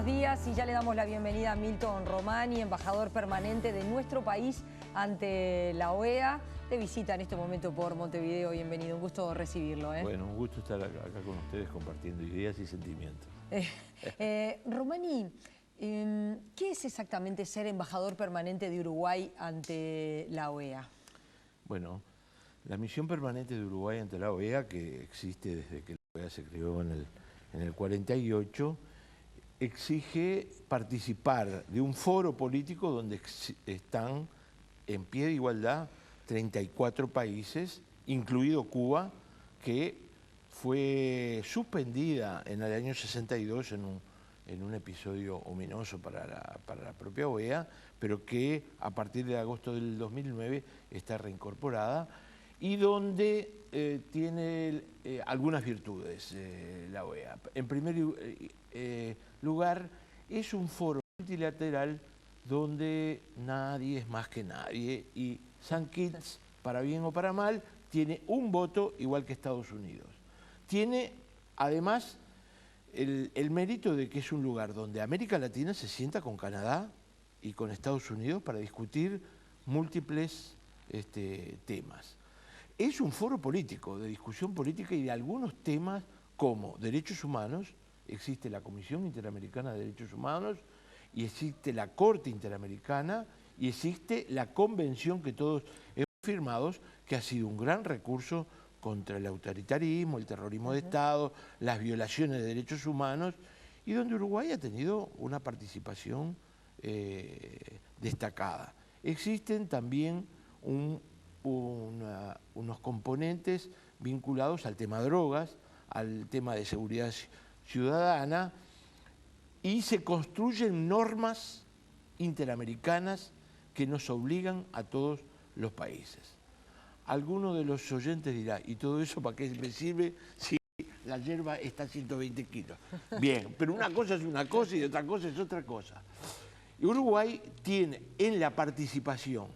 buenos días y ya le damos la bienvenida a Milton Romani, embajador permanente de nuestro país ante la OEA, de visita en este momento por Montevideo. Bienvenido, un gusto recibirlo. Bueno, un gusto estar acá con ustedes compartiendo ideas y sentimientos. Romani, ¿qué es exactamente ser embajador permanente de Uruguay ante la OEA? Bueno, la misión permanente de Uruguay ante la OEA, que existe desde que la OEA se creó en el 48, exige participar de un foro político donde están en pie de igualdad 34 países, incluido Cuba, que fue suspendida en el año 62 en un episodio ominoso para la propia OEA, pero que a partir de agosto del 2009 está reincorporada y donde tiene algunas virtudes la OEA. En primer lugar, es un foro multilateral donde nadie es más que nadie y San Kitts, para bien o para mal, tiene un voto igual que Estados Unidos. Tiene, además, el mérito de que es un lugar donde América Latina se sienta con Canadá y con Estados Unidos para discutir múltiples temas. Es un foro político, de discusión política y de algunos temas como derechos humanos. Existe la Comisión Interamericana de Derechos Humanos y existe la Corte Interamericana y existe la convención que todos hemos firmado, que ha sido un gran recurso contra el autoritarismo, el terrorismo de Estado, las violaciones de derechos humanos, y donde Uruguay ha tenido una participación destacada. Existen también unos componentes vinculados al tema drogas, al tema de seguridad ciudadana, y se construyen normas interamericanas que nos obligan a todos los países. Alguno de los oyentes dirá, ¿y todo eso para qué me sirve si la hierba está a 120 kilos? Bien, pero una cosa es una cosa y otra cosa es otra cosa. Y Uruguay tiene en la participación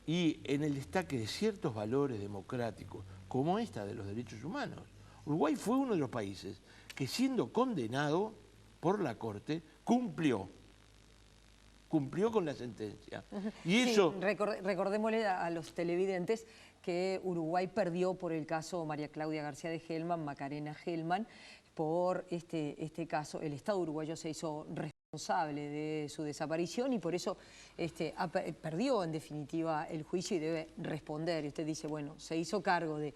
y en el destaque de ciertos valores democráticos, como esta de los derechos humanos, Uruguay fue uno de los países que, siendo condenado por la Corte, cumplió con la sentencia. Y eso... Sí, recordémosle a los televidentes que Uruguay perdió por el caso María Claudia García de Gelman, Macarena Gelman. Por este caso, el Estado uruguayo se hizo responsable de su desaparición y por eso perdió en definitiva el juicio y debe responder. Y usted dice, bueno, se hizo cargo de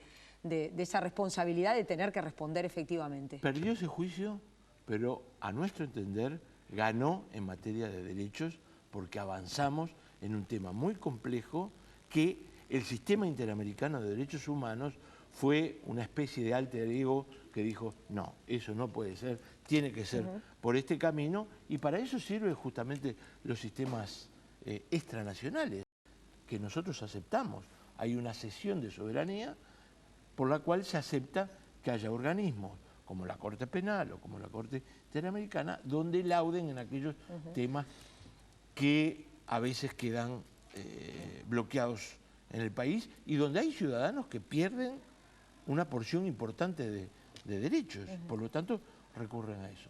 esa responsabilidad de tener que responder efectivamente. Perdió ese juicio, pero a nuestro entender ganó en materia de derechos porque avanzamos en un tema muy complejo que el Sistema Interamericano de Derechos Humanos fue una especie de alter ego que dijo, no, eso no puede ser, tiene que ser por este camino, y para eso sirven justamente los sistemas extranacionales que nosotros aceptamos. Hay una cesión de soberanía por la cual se acepta que haya organismos como la Corte Penal o como la Corte Interamericana, donde lauden en aquellos temas que a veces quedan bloqueados en el país y donde hay ciudadanos que pierden una porción importante de derechos. Por lo tanto, recurren a eso.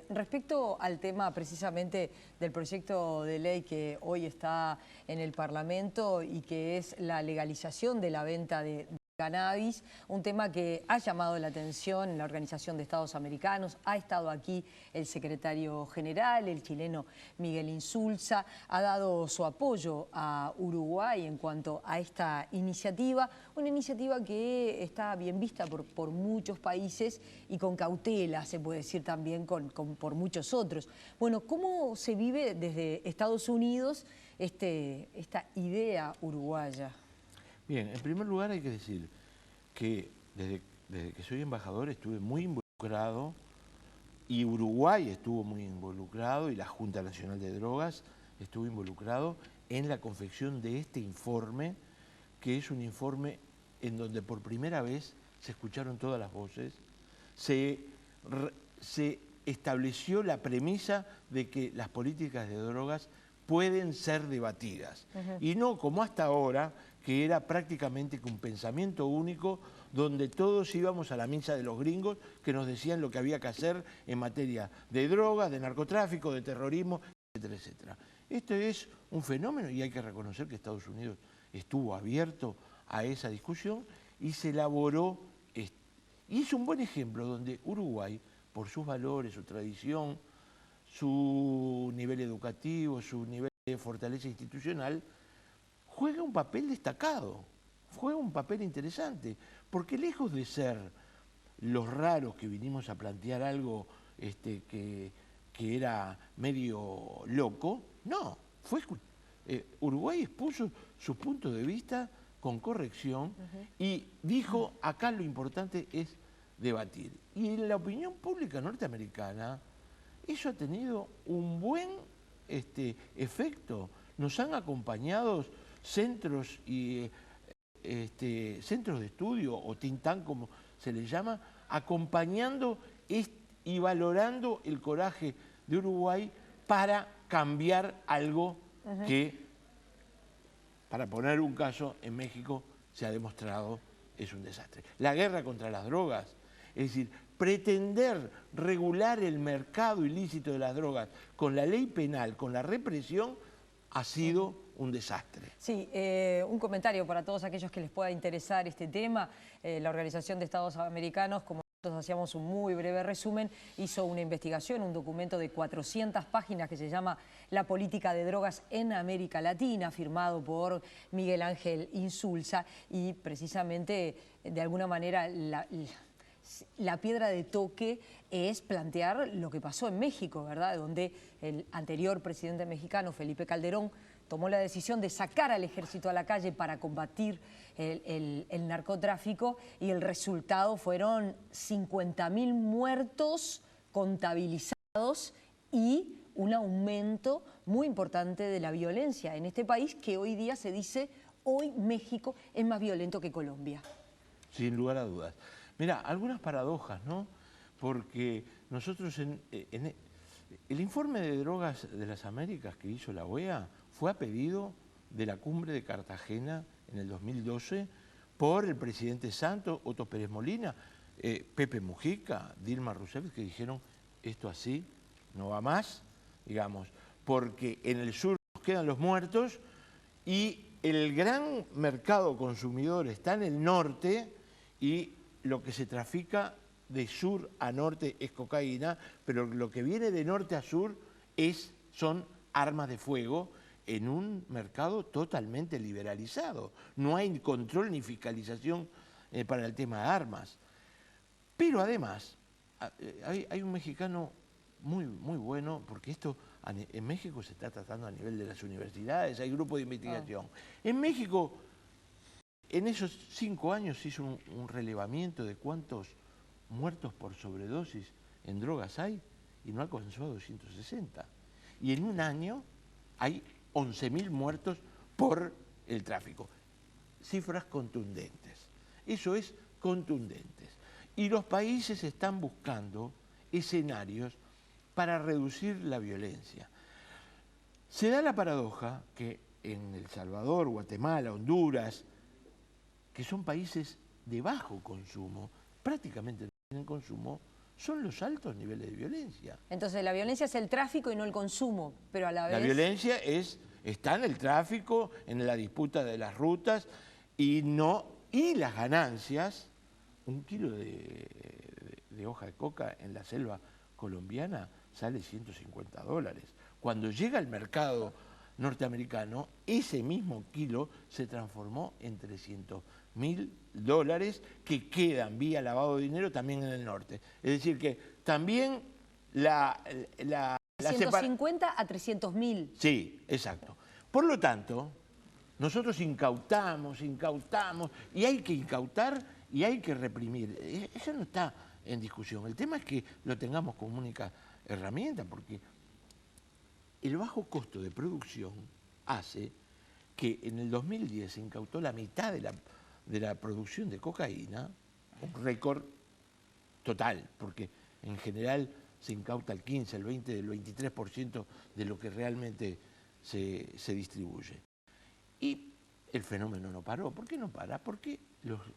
Respecto al tema precisamente del proyecto de ley que hoy está en el Parlamento y que es la legalización de la venta de cannabis, un tema que ha llamado la atención en la Organización de Estados Americanos. Ha estado aquí el secretario general, el chileno Miguel Insulza, ha dado su apoyo a Uruguay en cuanto a esta iniciativa, una iniciativa que está bien vista por muchos países y con cautela, se puede decir también por muchos otros. Bueno, ¿cómo se vive desde Estados Unidos esta idea uruguaya? Bien, en primer lugar hay que decir que desde que soy embajador estuve muy involucrado y Uruguay estuvo muy involucrado y la Junta Nacional de Drogas estuvo involucrado en la confección de este informe, que es un informe en donde por primera vez se escucharon todas las voces, se estableció la premisa de que las políticas de drogas pueden ser debatidas y no como hasta ahora que era prácticamente un pensamiento único, donde todos íbamos a la misa de los gringos que nos decían lo que había que hacer en materia de drogas, de narcotráfico, de terrorismo, etcétera, etcétera. Esto es un fenómeno y hay que reconocer que Estados Unidos estuvo abierto a esa discusión y se elaboró, y es un buen ejemplo donde Uruguay, por sus valores, su tradición, su nivel educativo, su nivel de fortaleza institucional, juega un papel destacado, juega un papel interesante, porque lejos de ser los raros que vinimos a plantear algo que era medio loco, no, Uruguay expuso su punto de vista con corrección y dijo, acá lo importante es debatir. Y en la opinión pública norteamericana, eso ha tenido un buen efecto. Nos han acompañado centros centros de estudio o think tank, como se les llama, acompañando y valorando el coraje de Uruguay para cambiar algo que, para poner un caso, en México se ha demostrado es un desastre. La guerra contra las drogas, es decir, pretender regular el mercado ilícito de las drogas con la ley penal, con la represión, ha sido un desastre. Sí, un comentario para todos aquellos que les pueda interesar este tema. La Organización de Estados Americanos, como nosotros hacíamos un muy breve resumen, hizo una investigación, un documento de 400 páginas que se llama La política de drogas en América Latina, firmado por Miguel Ángel Insulza, y precisamente, de alguna manera, la piedra de toque es plantear lo que pasó en México, ¿verdad? Donde el anterior presidente mexicano, Felipe Calderón, tomó la decisión de sacar al ejército a la calle para combatir el narcotráfico, y el resultado fueron 50.000 muertos contabilizados y un aumento muy importante de la violencia en este país, que hoy día se dice, hoy México es más violento que Colombia. Sin lugar a dudas. Mira, algunas paradojas, ¿no? Porque nosotros el informe de drogas de las Américas que hizo la OEA fue a pedido de la cumbre de Cartagena en el 2012 por el presidente Santos, Otto Pérez Molina, Pepe Mujica, Dilma Rousseff, que dijeron esto así no va más, digamos, porque en el sur nos quedan los muertos y el gran mercado consumidor está en el norte y lo que se trafica de sur a norte es cocaína, pero lo que viene de norte a sur son armas de fuego en un mercado totalmente liberalizado. No hay control ni fiscalización para el tema de armas. Pero además, hay un mexicano muy bueno, porque esto en México se está tratando a nivel de las universidades, hay grupos de investigación. En México, en esos 5 años se hizo un relevamiento de cuántos muertos por sobredosis en drogas hay, y no alcanzó a 260. Y en un año hay 11.000 muertos por el tráfico. Cifras contundentes. Eso es contundentes. Y los países están buscando escenarios para reducir la violencia. Se da la paradoja que en El Salvador, Guatemala, Honduras, que son países de bajo consumo, prácticamente no tienen consumo, son los altos niveles de violencia. Entonces la violencia es el tráfico y no el consumo, pero a la vez... La violencia está en el tráfico, en la disputa de las rutas y las ganancias. Un kilo de hoja de coca en la selva colombiana sale $150. Cuando llega al mercado norteamericano, ese mismo kilo se transformó en $300.000 que quedan vía lavado de dinero también en el norte. Es decir que también la 150 a 300.000. Sí, exacto. Por lo tanto, nosotros incautamos, y hay que incautar y hay que reprimir. Eso no está en discusión. El tema es que lo tengamos como única herramienta, porque el bajo costo de producción hace que en el 2010 se incautó la mitad de la producción de cocaína, un récord total, porque en general se incauta el 15, el 20, el 23% de lo que realmente se distribuye. Y el fenómeno no paró. ¿Por qué no para? Porque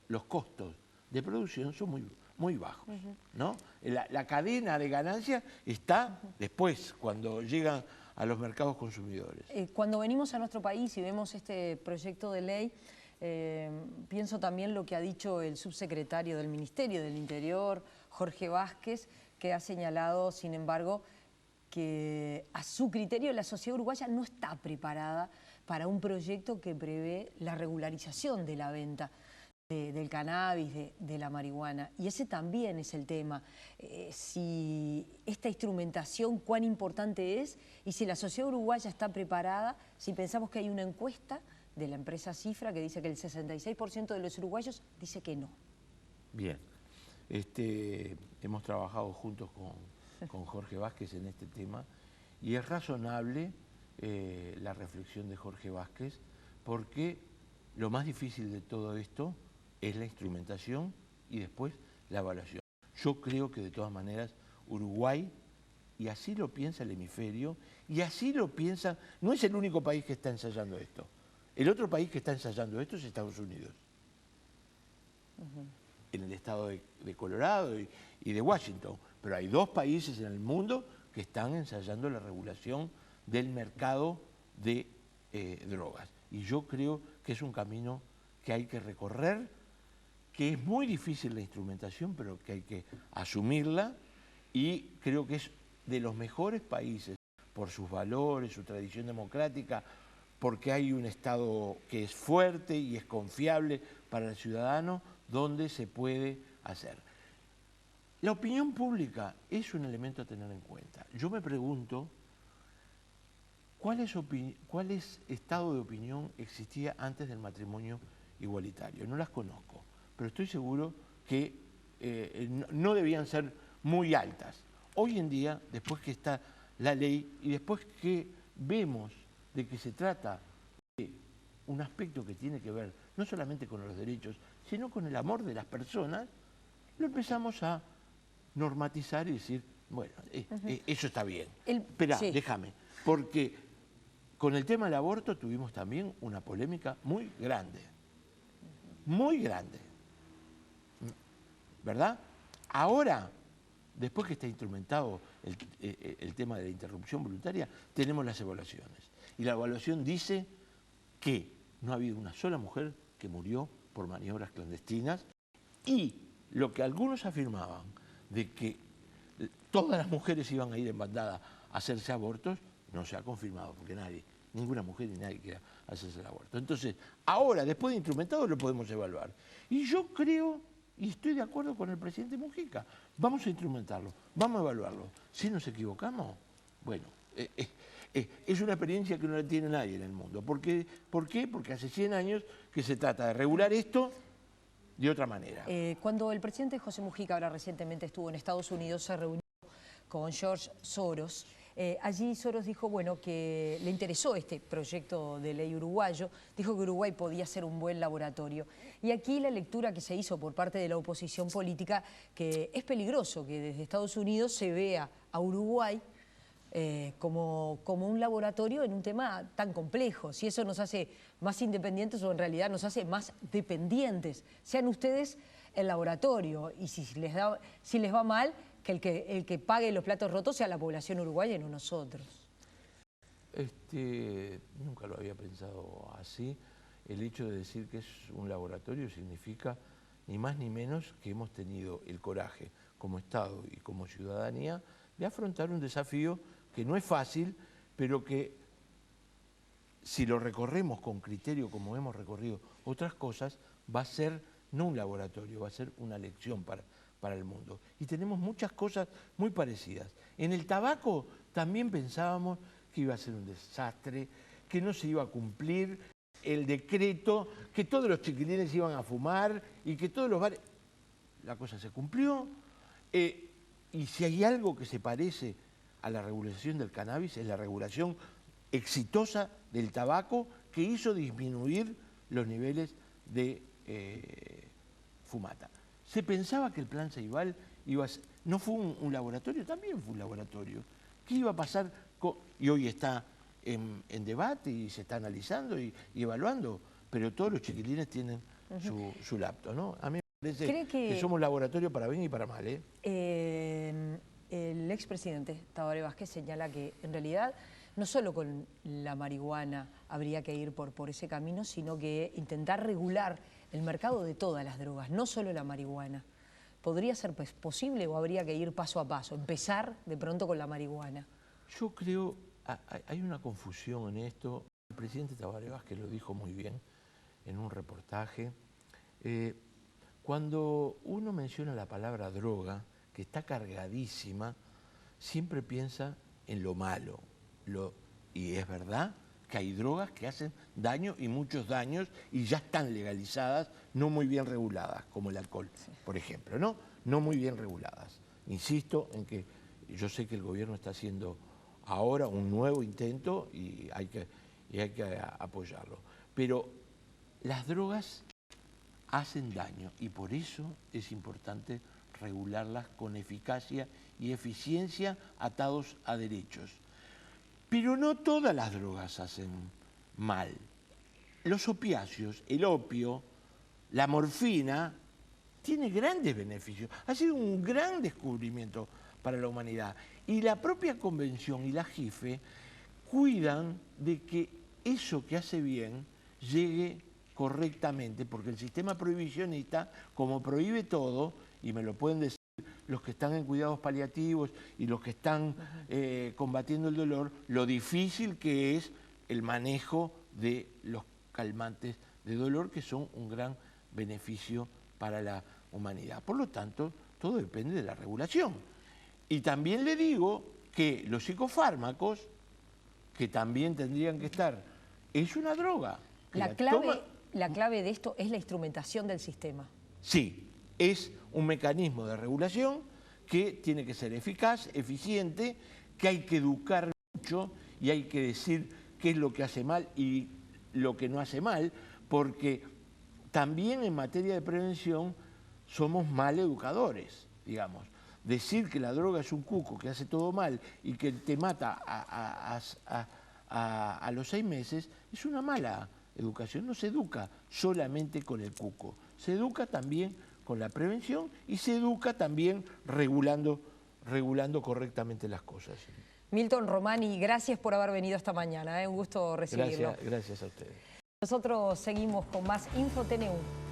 los costos de producción son muy bajos, ¿no? La cadena de ganancia está después, cuando llegan a los mercados consumidores. Cuando venimos a nuestro país y vemos este proyecto de ley, pienso también lo que ha dicho el subsecretario del Ministerio del Interior, Jorge Vázquez, que ha señalado, sin embargo, que a su criterio la sociedad uruguaya no está preparada para un proyecto que prevé la regularización de la venta del cannabis, de la marihuana. Y ese también es el tema, si esta instrumentación cuán importante es y si la sociedad uruguaya está preparada, si pensamos que hay una encuesta de la empresa Cifra que dice que el 66% de los uruguayos dice que no. Bien, hemos trabajado juntos con Jorge Vázquez en este tema y es razonable la reflexión de Jorge Vázquez porque lo más difícil de todo esto es la instrumentación y después la evaluación. Yo creo que de todas maneras Uruguay, y así lo piensa el hemisferio, y así lo piensa, no es el único país que está ensayando esto. El otro país que está ensayando esto es Estados Unidos. En el estado de Colorado y de Washington. Pero hay 2 países en el mundo que están ensayando la regulación del mercado de drogas. Y yo creo que es un camino que hay que recorrer, que es muy difícil la instrumentación, pero que hay que asumirla, y creo que es de los mejores países por sus valores, su tradición democrática, porque hay un Estado que es fuerte y es confiable para el ciudadano, donde se puede hacer. La opinión pública es un elemento a tener en cuenta. Yo me pregunto, ¿cuál estado de opinión existía antes del matrimonio igualitario? No las conozco, pero estoy seguro que no debían ser muy altas. Hoy en día, después que está la ley y después que vemos de que se trata de un aspecto que tiene que ver no solamente con los derechos, sino con el amor de las personas, lo empezamos a normatizar y decir, bueno, eso está bien. Espera, sí. Déjame, porque con el tema del aborto tuvimos también una polémica muy grande, ¿verdad? Ahora, después que está instrumentado el tema de la interrupción voluntaria, tenemos las evaluaciones. Y la evaluación dice que no ha habido una sola mujer que murió por maniobras clandestinas, y lo que algunos afirmaban de que todas las mujeres iban a ir en bandada a hacerse abortos, no se ha confirmado, porque ninguna mujer ni nadie quiere hacerse el aborto. Entonces, ahora, después de instrumentado, lo podemos evaluar. Y yo creo, y estoy de acuerdo con el presidente Mujica, vamos a instrumentarlo, vamos a evaluarlo. Si nos equivocamos, bueno, es una experiencia que no la tiene nadie en el mundo. ¿Por qué? Porque hace 100 años que se trata de regular esto de otra manera. Cuando el presidente José Mujica ahora recientemente estuvo en Estados Unidos, se reunió con George Soros. Allí Soros dijo, bueno, que le interesó este proyecto de ley uruguayo, dijo que Uruguay podía ser un buen laboratorio. Y aquí la lectura que se hizo por parte de la oposición política, que es peligroso que desde Estados Unidos se vea a Uruguay como un laboratorio en un tema tan complejo. Si eso nos hace más independientes o en realidad nos hace más dependientes. Sean ustedes el laboratorio y si les va mal, que el que pague los platos rotos sea la población uruguaya y no nosotros. Nunca lo había pensado así. El hecho de decir que es un laboratorio significa ni más ni menos que hemos tenido el coraje como Estado y como ciudadanía de afrontar un desafío que no es fácil, pero que si lo recorremos con criterio como hemos recorrido otras cosas, va a ser no un laboratorio, va a ser una lección para el mundo. Y tenemos muchas cosas muy parecidas. En el tabaco también pensábamos que iba a ser un desastre, que no se iba a cumplir el decreto, que todos los chiquilines iban a fumar y que todos los bares... La cosa se cumplió, y si hay algo que se parece a la regulación del cannabis, es la regulación exitosa del tabaco que hizo disminuir los niveles de fumata. Se pensaba que el plan Ceibal no fue un laboratorio, también fue un laboratorio. ¿Qué iba a pasar? Y hoy está en debate y se está analizando y evaluando. pero todos los chiquilines tienen su laptop, ¿no? A mí me parece ¿Cree que somos laboratorio para bien y para mal, ¿eh? El expresidente Tabaré Vázquez señala que en realidad no solo con la marihuana habría que ir por ese camino, sino que intentar regular el mercado de todas las drogas, no solo la marihuana. ¿Podría ser posible o habría que ir paso a paso, empezar de pronto con la marihuana? Yo creo, hay una confusión en esto. El presidente Tabaré Vázquez lo dijo muy bien en un reportaje. Cuando uno menciona la palabra droga, que está cargadísima, siempre piensa en lo malo. Y es verdad que hay drogas que hacen daño y muchos daños y ya están legalizadas, no muy bien reguladas, como el alcohol, por ejemplo, ¿no? No muy bien reguladas. Insisto en que yo sé que el gobierno está haciendo ahora un nuevo intento y hay que apoyarlo. Pero las drogas hacen daño y por eso es importante regularlas con eficacia y eficiencia atados a derechos. Pero no todas las drogas hacen mal. Los opiáceos, el opio, la morfina, tiene grandes beneficios. Ha sido un gran descubrimiento para la humanidad. Y la propia Convención y la JIFE cuidan de que eso que hace bien llegue correctamente, porque el sistema prohibicionista, como prohíbe todo, y me lo pueden decir los que están en cuidados paliativos y los que están combatiendo el dolor, lo difícil que es el manejo de los calmantes de dolor, que son un gran beneficio para la humanidad. Por lo tanto, todo depende de la regulación. Y también le digo que los psicofármacos, que también tendrían que estar, es una droga. La clave de esto es la instrumentación del sistema. Sí, es un mecanismo de regulación que tiene que ser eficaz, eficiente, que hay que educar mucho y hay que decir qué es lo que hace mal y lo que no hace mal, porque también en materia de prevención somos mal educadores, digamos. Decir que la droga es un cuco que hace todo mal y que te mata a los 6 meses es una mala educación. No se educa solamente con el cuco, se educa también con la prevención y se educa también regulando correctamente las cosas. Milton Romani, gracias por haber venido esta mañana, un gusto recibirlo. Gracias a ustedes. Nosotros seguimos con más InfoTNU.